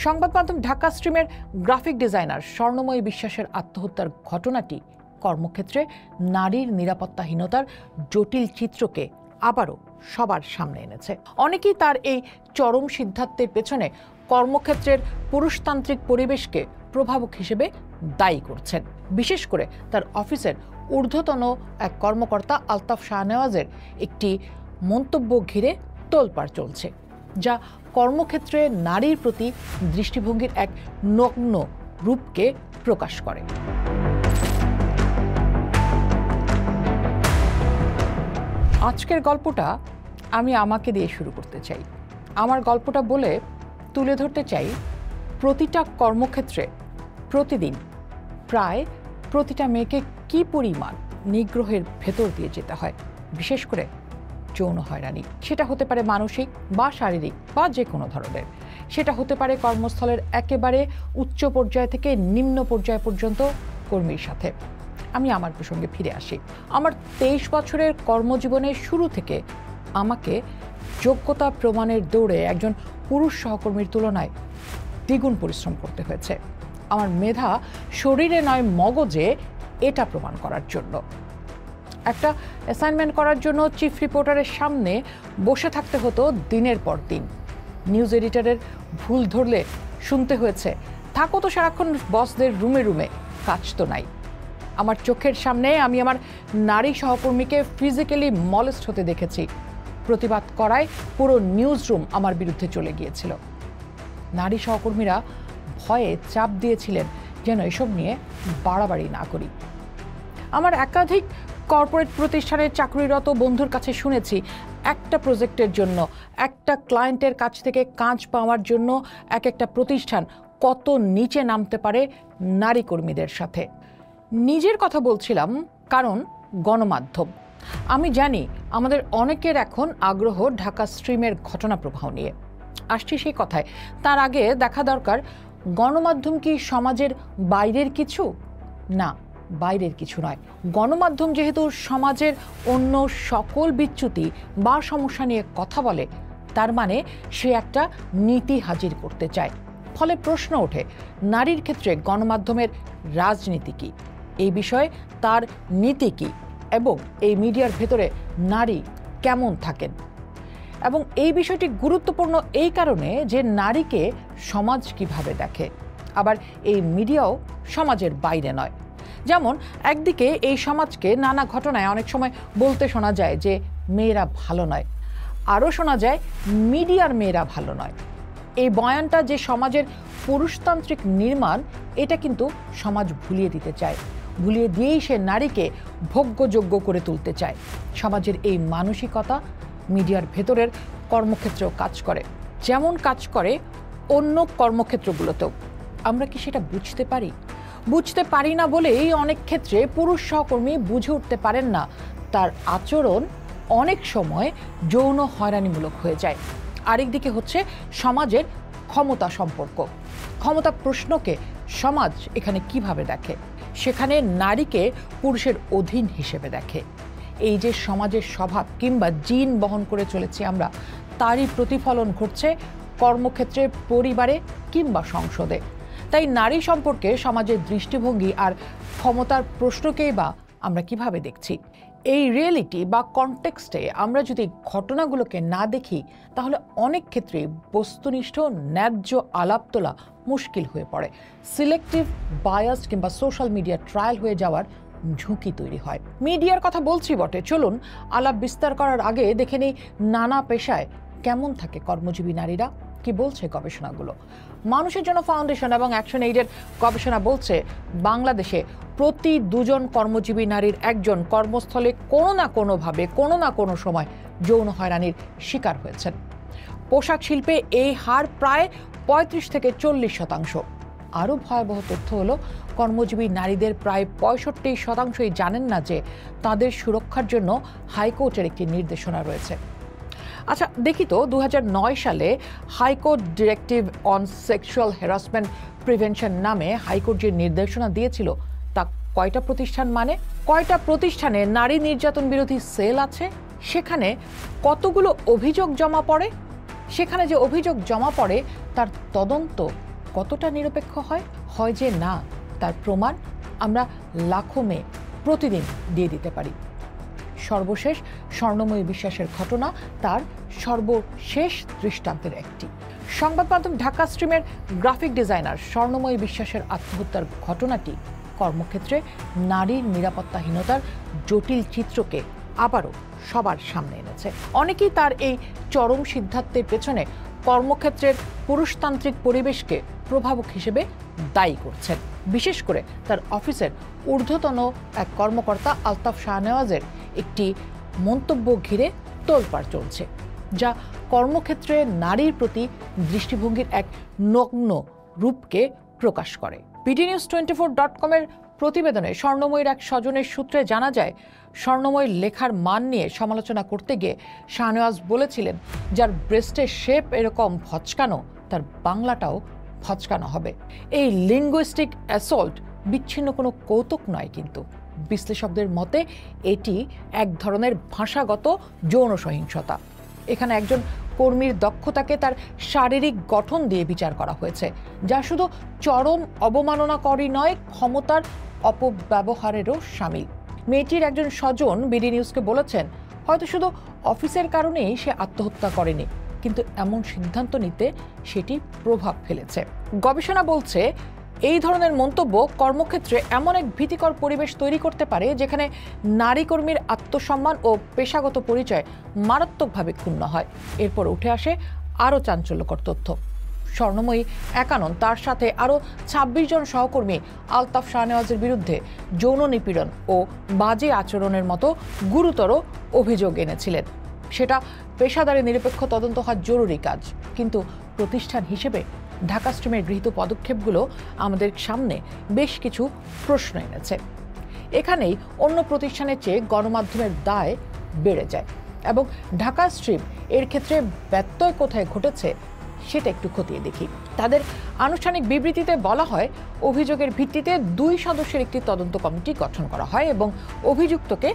সংবাদ মাধ্যম Dhaka স্ট্রিমের graphic designer Swarnamoyee বিশ্বাসের আত্মহত্যার ঘটনাটি কর্মক্ষেত্রে নারীর নিরাপত্তাহীনতার জটিল চিত্রকে আবারও সবার সামনে এনেছে। অনেকেই তার এই চরম সিদ্ধান্তের পেছনে কর্মক্ষেত্রের পুরুষতান্ত্রিক পরিবেশকে প্রভাবক হিসেবে দায়ী করছেন। বিশেষ করে তার অফিসের ঊর্ধ্বতন এক কর্মকর্তা আলতাফ শাহনেওয়াজের একটি মন্তব্য ঘিরে তোলপাড় চলছে, যা কর্মক্ষেত্রে নারীর প্রতি দৃষ্টিভঙ্গির এক নগ্ন রূপকে প্রকাশ করে। আজকের গল্পটা আমি আমাকে দিয়ে শুরু করতে চাই। আমার গল্পটা বলে তুলে ধরতে চাই প্রতিটা কর্মক্ষেত্রে প্রতিদিন প্রায় প্রতিটা মেয়েকে কী পরিমাণ নিগ্রহের ভেতর দিয়ে যেতে হয়, বিশেষ করে যৌন হয়রানি। সেটা হতে পারে মানসিক বা শারীরিক বা যে কোনো ধরনের। সেটা হতে পারে কর্মস্থলের একেবারে উচ্চ পর্যায় থেকে নিম্ন পর্যায় পর্যন্ত কর্মীর সাথে। আমি আমার প্রসঙ্গে ফিরে আসি। আমার 23 বছরের কর্মজীবনের শুরু থেকে আমাকে যোগ্যতা প্রমাণের দৌড়ে একজন পুরুষ সহকর্মীর তুলনায় দ্বিগুণ পরিশ্রম করতে হয়েছে। আমার মেধা শরীরে নয় মগজে, এটা প্রমাণ করার জন্য। একটা অ্যাসাইনমেন্ট করার জন্য চিফ রিপোর্টারের সামনে বসে থাকতে হতো দিনের পর দিন। নিউজ এডিটরের ভুল ধরলে শুনতে হয়েছে, থাকো তো সারাক্ষণ বসদের রুমে রুমে, কাজ তো নাই। আমার চোখের সামনে আমি আমার নারী সহকর্মীকে ফিজিক্যালি মলেস্ট হতে দেখেছি। প্রতিবাদ করায় পুরো নিউজ রুম আমার বিরুদ্ধে চলে গিয়েছিল। নারী সহকর্মীরা ভয়ে চাপ দিয়েছিলেন যেন এসব নিয়ে বাড়াবাড়ি না করি। আমার একাধিক কর্পোরেট প্রতিষ্ঠানে চাকরিরত বন্ধুর কাছে শুনেছি, একটা প্রজেক্টের জন্য, একটা ক্লায়েন্টের কাছ থেকে কাজ পাওয়ার জন্য এক একটা প্রতিষ্ঠান কত নিচে নামতে পারে নারী কর্মীদের সাথে। নিজের কথা বলছিলাম কারণ গণমাধ্যম। আমি জানি আমাদের অনেকের এখন আগ্রহ ঢাকা স্ট্রিমের ঘটনা প্রবাহ নিয়ে। আসছি সেই কথায়, তার আগে দেখা দরকার গণমাধ্যম কি সমাজের বাইরের কিছু? না, বাইরের কিছু নয়। গণমাধ্যম যেহেতু সমাজের অন্য সকল বিচ্যুতি বা সমস্যা নিয়ে কথা বলে, তার মানে সে একটা নীতি হাজির করতে চায়। ফলে প্রশ্ন ওঠে, নারীর ক্ষেত্রে গণমাধ্যমের রাজনীতি কি, এই বিষয়ে তার নীতি কি, এবং এই মিডিয়ার ভেতরে নারী কেমন থাকেন। এবং এই বিষয়টি গুরুত্বপূর্ণ এই কারণে যে নারীকে সমাজ কিভাবে দেখে, আবার এই মিডিয়াও সমাজের বাইরে নয়। যেমন একদিকে এই সমাজকে নানা ঘটনায় অনেক সময় বলতে শোনা যায় যে মেয়েরা ভালো নয়, আরও শোনা যায় মিডিয়ার মেয়েরা ভালো নয়। এই বয়ানটা যে সমাজের পুরুষতান্ত্রিক নির্মাণ, এটা কিন্তু সমাজ ভুলিয়ে দিতে চায়। ভুলিয়ে দিয়েই সে নারীকে ভোগ্যযোগ্য করে তুলতে চায়। সমাজের এই মানসিকতা মিডিয়ার ভেতরের কর্মক্ষেত্রেও কাজ করে, যেমন কাজ করে অন্য কর্মক্ষেত্রগুলোতেও। আমরা কি সেটা বুঝতে পারি? বুঝতে পারি না বলেই অনেক ক্ষেত্রে পুরুষ সহকর্মী বুঝে উঠতে পারেন না তার আচরণ অনেক সময় যৌন হয়রানিমূলক হয়ে যায়। আরেকদিকে হচ্ছে সমাজের ক্ষমতা সম্পর্ক। ক্ষমতা প্রশ্নকে সমাজ এখানে কিভাবে দেখে? সেখানে নারীকে পুরুষের অধীন হিসেবে দেখে। এই যে সমাজের স্বভাব কিংবা জিন বহন করে চলেছি আমরা, তারই প্রতিফলন ঘটছে কর্মক্ষেত্রে, পরিবারে কিংবা সংসদে। তাই নারী সম্পর্কে সমাজের দৃষ্টিভঙ্গি আর ক্ষমতার প্রশ্নকেই বা আমরা কিভাবে দেখছি? এই রিয়েলিটি বা কনটেক্সটে আমরা যদি ঘটনাগুলোকে না দেখি, তাহলে অনেক ক্ষেত্রে বস্তুনিষ্ঠ ন্যায্য আলাপ তোলা মুশকিল হয়ে পড়ে। সিলেক্টিভ বায়াস কিংবা সোশ্যাল মিডিয়া ট্রায়াল হয়ে যাওয়ার ঝুঁকি তৈরি হয়। মিডিয়ার কথা বলছি বটে, চলুন আলাপ বিস্তার করার আগে দেখে নিই নানা পেশায় কেমন থাকে কর্মজীবী নারীরা। কি বলছে গবেষণাগুলো? মানুষের জন্য ফাউন্ডেশন এবং অ্যাকশন এইডের গবেষণা বলছে, বাংলাদেশে প্রতি 2 জন কর্মজীবী নারীর একজন কর্মস্থলে কোনো না কোনোভাবে কোনো না কোনো সময় যৌন হয়রানির শিকার হয়েছেন। পোশাক শিল্পে এই হার প্রায় 35 থেকে 40%। আরও ভয়াবহ তথ্য হলো, কর্মজীবী নারীদের প্রায় 65% জানেন না যে তাদের সুরক্ষার জন্য হাইকোর্টের একটি নির্দেশনা রয়েছে। আচ্ছা দেখি তো, 2009 সালে high court directive on sexual harassment prevention নামে হাইকোর্ট যে নির্দেশনা দিয়েছিল, তা কয়টা প্রতিষ্ঠান মানে? কয়টা প্রতিষ্ঠানে নারী নির্যাতন বিরোধী সেল আছে? সেখানে কতগুলো অভিযোগ জমা পড়ে? সেখানে যে অভিযোগ জমা পড়ে তার তদন্ত কতটা নিরপেক্ষ হয়? হয় যে না, তার প্রমাণ আমরা লাখো মেয়ে প্রতিদিন দিয়ে দিতে পারি। সর্বশেষ স্বর্ণময়ী বিশ্বাসের ঘটনা তার সর্বশেষ দৃষ্টান্তের একটি। সংবাদ মাধ্যম ঢাকা স্ট্রিমের গ্রাফিক ডিজাইনার স্বর্ণময়ী বিশ্বাসের আত্মহত্যার ঘটনাটি কর্মক্ষেত্রে নারীর নিরাপত্তাহীনতার জটিল চিত্রকে আবারও সবার সামনে এনেছে। অনেকেই তার এই চরম সিদ্ধান্তের পেছনে কর্মক্ষেত্রের পুরুষতান্ত্রিক পরিবেশকে প্রভাবক হিসেবে দায়ী করছেন। বিশেষ করে তার অফিসের ঊর্ধ্বতন এক কর্মকর্তা আলতাফ শাহনেওয়াজের একটি মন্তব্য ঘিরে তোলপাড় চলছে, যা কর্মক্ষেত্রে নারীর প্রতি দৃষ্টিভঙ্গির এক নগ্ন রূপকে প্রকাশ করে। bdnews24.com-এর প্রতিবেদনে স্বর্ণময়ীর এক স্বজনের সূত্রে জানা যায়, স্বর্ণময়ীর লেখার মান নিয়ে সমালোচনা করতে গিয়ে শাহনেওয়াজ বলেছিলেন, যার ব্রেস্টের শেপ এরকম ভচকানো, তার বাংলাটাও ভচকানো হবে। এই লিঙ্গুইস্টিক অ্যাসল্ট বিচ্ছিন্ন কোনো কৌতুক নয়, কিন্তু বিশ্লেষকদের মতে এটি এক ধরনের ভাষাগত যৌন সহিংসতা। এখানে একজন কর্মীর দক্ষতাকে তার শারীরিক গঠন দিয়ে বিচার করা হয়েছে, যা শুধু চরম অবমাননাকরই নয়, ক্ষমতার অপব্যবহারেরও শামিল। মেয়েটির একজন স্বজন বিডি নিউজকে বলেছেন, হয়তো শুধু অফিসের কারণেই সে আত্মহত্যা করেনি, কিন্তু এমন সিদ্ধান্ত নিতে সেটি প্রভাব ফেলেছে। গবেষণা বলছে, এই ধরনের মন্তব্য কর্মক্ষেত্রে এমন এক ভীতিকর পরিবেশ তৈরি করতে পারে যেখানে নারী কর্মীর আত্মসম্মান ও পেশাগত পরিচয় মারাত্মকভাবে ক্ষুণ্ণ হয়। এরপর উঠে আসে আরও চাঞ্চল্যকর তথ্য। স্বর্ণময়ী একা নন, তার সাথে আরও ২৬ জন সহকর্মী আলতাফ শাহনেওয়াজের বিরুদ্ধে যৌন নিপীড়ন ও বাজে আচরণের মতো গুরুতর অভিযোগ এনেছিলেন। সেটা পেশাদারি নিরপেক্ষ তদন্ত হওয়া জরুরি কাজ, কিন্তু প্রতিষ্ঠান হিসেবে ঢাকা স্ট্রিমের গৃহীত পদক্ষেপগুলো আমাদের সামনে বেশ কিছু প্রশ্ন এনেছে। এখানেই অন্য প্রতিষ্ঠানের চেয়ে গণমাধ্যমের দায় বেড়ে যায়, এবং ঢাকা স্ট্রিম এর ক্ষেত্রে ব্যত্যয় কোথায় ঘটেছে সেটা একটু খতিয়ে দেখি। তাদের আনুষ্ঠানিক বিবৃতিতে বলা হয়, অভিযোগের ভিত্তিতে ২ সদস্যের একটি তদন্ত কমিটি গঠন করা হয় এবং অভিযুক্তকে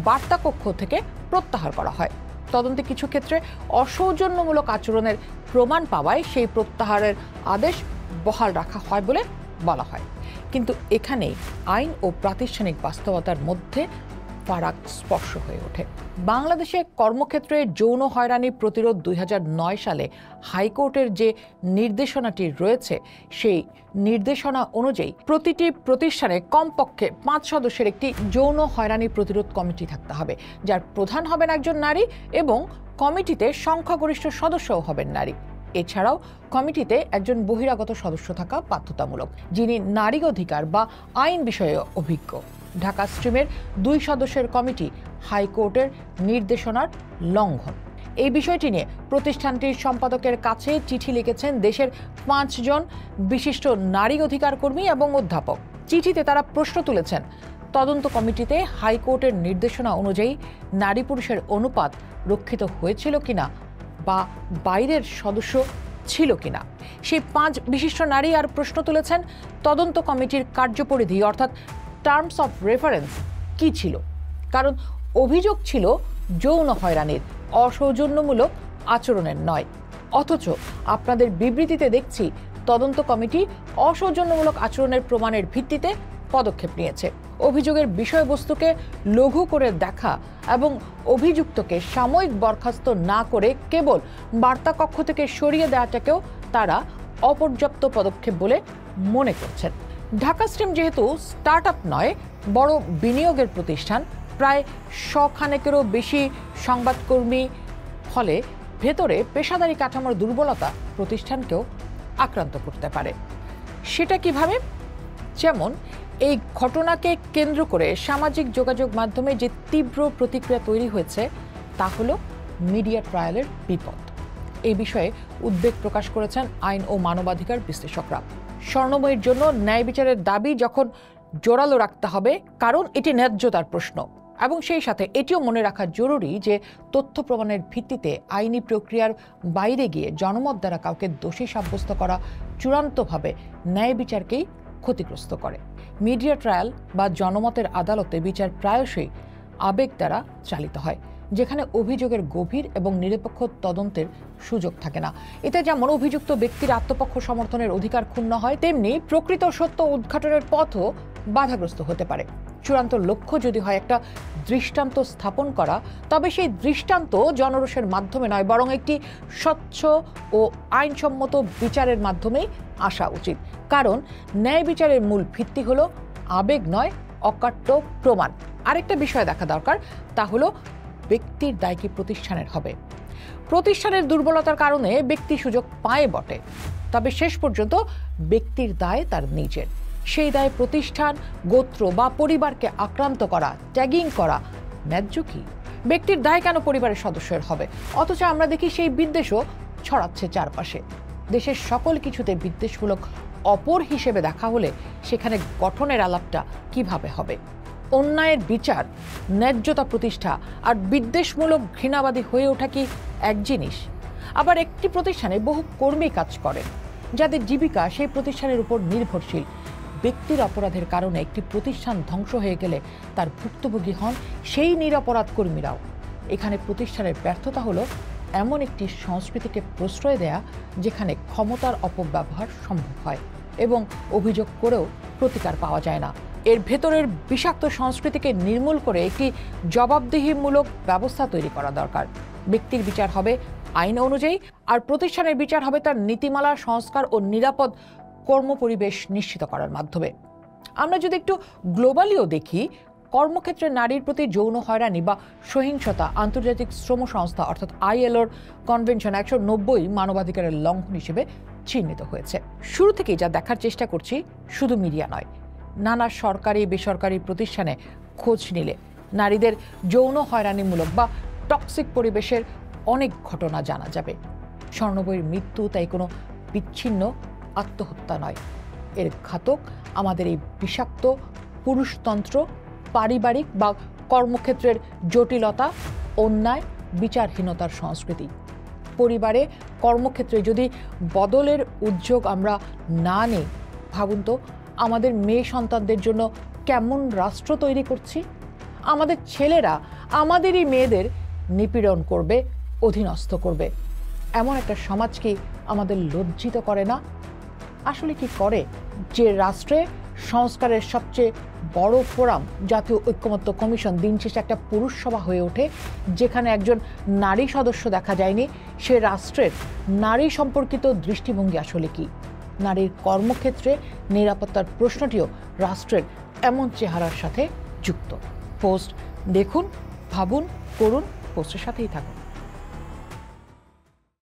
বার্তাকক্ষ থেকে প্রত্যাহার করা হয়। তদন্তে কিছু ক্ষেত্রে অসৌজন্যমূলক আচরণের প্রমাণ পাওয়ায় সেই প্রত্যাহারের আদেশ বহাল রাখা হয় বলে বলা হয়। কিন্তু এখানেই আইন ও প্রাতিষ্ঠানিক বাস্তবতার মধ্যে ফারাক স্পর্শ হয়ে ওঠে। বাংলাদেশে কর্মক্ষেত্রে যৌন হয়রানি প্রতিরোধ ২০০৯ সালে হাইকোর্টের যে নির্দেশনাটি রয়েছে, সেই নির্দেশনা অনুযায়ী প্রতিটি প্রতিষ্ঠানে কমপক্ষে ৫ সদস্যের একটি যৌন হয়রানি প্রতিরোধ কমিটি থাকতে হবে, যার প্রধান হবেন একজন নারী এবং কমিটিতে সংখ্যাগরিষ্ঠ সদস্যও হবেন নারী। এছাড়াও কমিটিতে একজন বহিরাগত সদস্য থাকা বাধ্যতামূলক, যিনি নারী অধিকার বা আইন বিষয়ে অভিজ্ঞ। ঢাকা স্ট্রিমের ২ সদস্যের কমিটি হাইকোর্টের নির্দেশনার লঙ্ঘন। এই বিষয়টি নিয়ে প্রতিষ্ঠানটির সম্পাদকের কাছে চিঠি লিখেছেন দেশের ৫ জন বিশিষ্ট নারী অধিকার কর্মী এবং অধ্যাপক। চিঠিতে তারা প্রশ্ন তুলেছেন, তদন্ত কমিটিতে হাইকোর্টের নির্দেশনা অনুযায়ী নারী পুরুষের অনুপাত রক্ষিত হয়েছিল কিনা বা বাইরের সদস্য ছিল কিনা। সেই ৫ বিশিষ্ট নারী আর প্রশ্ন তুলেছেন, তদন্ত কমিটির কার্যপরিধি অর্থাৎ টার্মস অফ রেফারেন্স কি ছিল, কারণ অভিযোগ ছিল যৌন হয়রানির, অসৌজন্যমূলক আচরণের নয়। অথচ আপনাদের বিবৃতিতে দেখছি তদন্ত কমিটি অসৌজন্যমূলক আচরণের প্রমাণের ভিত্তিতে পদক্ষেপ নিয়েছে। অভিযোগের বিষয়বস্তুকে লঘু করে দেখা এবং অভিযুক্তকে সাময়িক বরখাস্ত না করে কেবল বার্তাকক্ষ থেকে সরিয়ে দেওয়াটাকেও তারা অপর্যাপ্ত পদক্ষেপ বলে মনে করছেন। ঢাকা স্ট্রিম যেহেতু স্টার্টআপ নয়, বড় বিনিয়োগের প্রতিষ্ঠান, প্রায় ১০০ খানেকেরও বেশি সংবাদকর্মী, ফলে ভেতরে পেশাদারি কাঠামোর দুর্বলতা প্রতিষ্ঠানকেও আক্রান্ত করতে পারে। সেটা কিভাবে? যেমন এই ঘটনাকে কেন্দ্র করে সামাজিক যোগাযোগ মাধ্যমে যে তীব্র প্রতিক্রিয়া তৈরি হয়েছে, তা হলো মিডিয়া ট্রায়ালের বিপদ। এই বিষয়ে উদ্বেগ প্রকাশ করেছেন আইন ও মানবাধিকার বিশ্লেষকরা। স্বর্ণময়ীর জন্য ন্যায় বিচারের দাবি যখন জোরালো রাখতে হবে, কারণ এটি ন্যায্যতার প্রশ্ন, এবং সেই সাথে এটিও মনে রাখা জরুরি যে তথ্য প্রমাণের ভিত্তিতে আইনি প্রক্রিয়ার বাইরে গিয়ে জনমত দ্বারা কাউকে দোষী সাব্যস্ত করা চূড়ান্তভাবে ন্যায় বিচারকেই ক্ষতিগ্রস্ত করে। মিডিয়া ট্রায়াল বা জনমতের আদালতে বিচার প্রায়শই আবেগ দ্বারা চালিত হয়। যেখানে অভিযোগের গভীর এবং নিরপেক্ষ তদন্তের সুযোগ থাকে না। এতে যেমন অভিযুক্ত ব্যক্তির আত্মপক্ষ সমর্থনের অধিকার ক্ষুণ্ণ হয়, তেমনি প্রকৃত সত্য উদ্ঘাটনের পথও বাধাগ্রস্ত হতে পারে। চূড়ান্ত লক্ষ্য যদি হয় একটা দৃষ্টান্ত স্থাপন করা, তবে সেই দৃষ্টান্ত জনরোষের মাধ্যমে নয়, বরং একটি স্বচ্ছ ও আইনসম্মত বিচারের মাধ্যমেই আসা উচিত। কারণ ন্যায় বিচারের মূল ভিত্তি হলো আবেগ নয়, অকাট্য প্রমাণ। আরেকটা বিষয় দেখা দরকার, তা হলো ব্যক্তির দায় কি প্রতিষ্ঠানের হবে। প্রতিষ্ঠানের দুর্বলতার কারণে ব্যক্তি সুযোগ পায় বটে, তবে শেষ পর্যন্ত ব্যক্তির দায় তার নিজের। সেই দায় প্রতিষ্ঠান, গোত্র বা পরিবারকে আক্রান্ত করা, ট্যাগিং করা ন্যায্য কি? ব্যক্তির দায় কেন পরিবারের সদস্যের হবে? অথচ আমরা দেখি সেই বিদ্বেষও ছড়াচ্ছে চারপাশে। দেশের সকল কিছুতে বিদ্বেষমূলক অপর হিসেবে দেখা হলে সেখানে গঠনের আলাপটা কিভাবে হবে? অন্যায়ের বিচার, ন্যায্যতা প্রতিষ্ঠা আর বিদ্বেষমূলক ঘৃণাবাদী হয়ে ওঠা কি এক জিনিস? আবার একটি প্রতিষ্ঠানে বহু কর্মী কাজ করেন, যাদের জীবিকা সেই প্রতিষ্ঠানের উপর নির্ভরশীল। ব্যক্তির অপরাধের কারণে একটি প্রতিষ্ঠান ধ্বংস হয়ে গেলে তার ভুক্তভোগী হন সেই নিরপরাধ কর্মীরাও। এখানে প্রতিষ্ঠানের ব্যর্থতা হলো এমন একটি সংস্কৃতিকে প্রশ্রয় দেয়া যেখানে ক্ষমতার অপব্যবহার সম্ভব হয় এবং অভিযোগ করেও প্রতিকার পাওয়া যায় না। এর ভেতরের বিষাক্ত সংস্কৃতিকে নির্মূল করে একটি জবাবদিহিমূলক ব্যবস্থা তৈরি করা দরকার। ব্যক্তির বিচার হবে আইন অনুযায়ী, আর প্রতিষ্ঠানের বিচার হবে তার নীতিমালা, সংস্কার ও নিরাপদ কর্মপরিবেশ নিশ্চিত করার মাধ্যমে। আমরা যদি একটু গ্লোবালিও দেখি, কর্মক্ষেত্রে নারীর প্রতি যৌন হয়রানি বা সহিংসতা আন্তর্জাতিক শ্রম সংস্থা অর্থাৎ ILOর কনভেনশন 190 মানবাধিকারের লঙ্ঘন হিসেবে চিহ্নিত হয়েছে। শুরু থেকেই যা দেখার চেষ্টা করছি, শুধু মিডিয়া নয়, নানা সরকারি বেসরকারি প্রতিষ্ঠানে খোঁজ নিলে নারীদের যৌন হয়রানিমূলক বা টক্সিক পরিবেশের অনেক ঘটনা জানা যাবে। স্বর্ণবইয়ের মৃত্যু তাই কোনো বিচ্ছিন্ন আত্মহত্যা নয়, এর ঘাতক আমাদের এই বিষাক্ত পুরুষতন্ত্র, পারিবারিক বা কর্মক্ষেত্রের জটিলতা, অন্যায়, বিচারহীনতার সংস্কৃতি। পরিবারে, কর্মক্ষেত্রে যদি বদলের উদ্যোগ আমরা না নিই, ভাবুন তো আমাদের মেয়ে সন্তানদের জন্য কেমন রাষ্ট্র তৈরি করছি। আমাদের ছেলেরা আমাদেরই মেয়েদের নিপীড়ন করবে, অধীনস্থ করবে। এমন একটা সমাজ কি আমাদের লজ্জিত করে না? আসলে কি করে? যে রাষ্ট্রে সংস্কারের সবচেয়ে বড় ফোরাম জাতীয় ঐক্যমত্য কমিশন দিন শেষে একটা পুরুষ সভা হয়ে ওঠে, যেখানে একজন নারী সদস্য দেখা যায়নি, সে রাষ্ট্রের নারী সম্পর্কিত দৃষ্টিভঙ্গি আসলে কি? নারীর কর্মক্ষেত্রে নিরাপত্তার প্রশ্নটিও রাষ্ট্রের এমন চেহারার সাথে যুক্ত। পোস্ট দেখুন, ভাবুন, করুন, পোস্টের সাথেই থাকুন।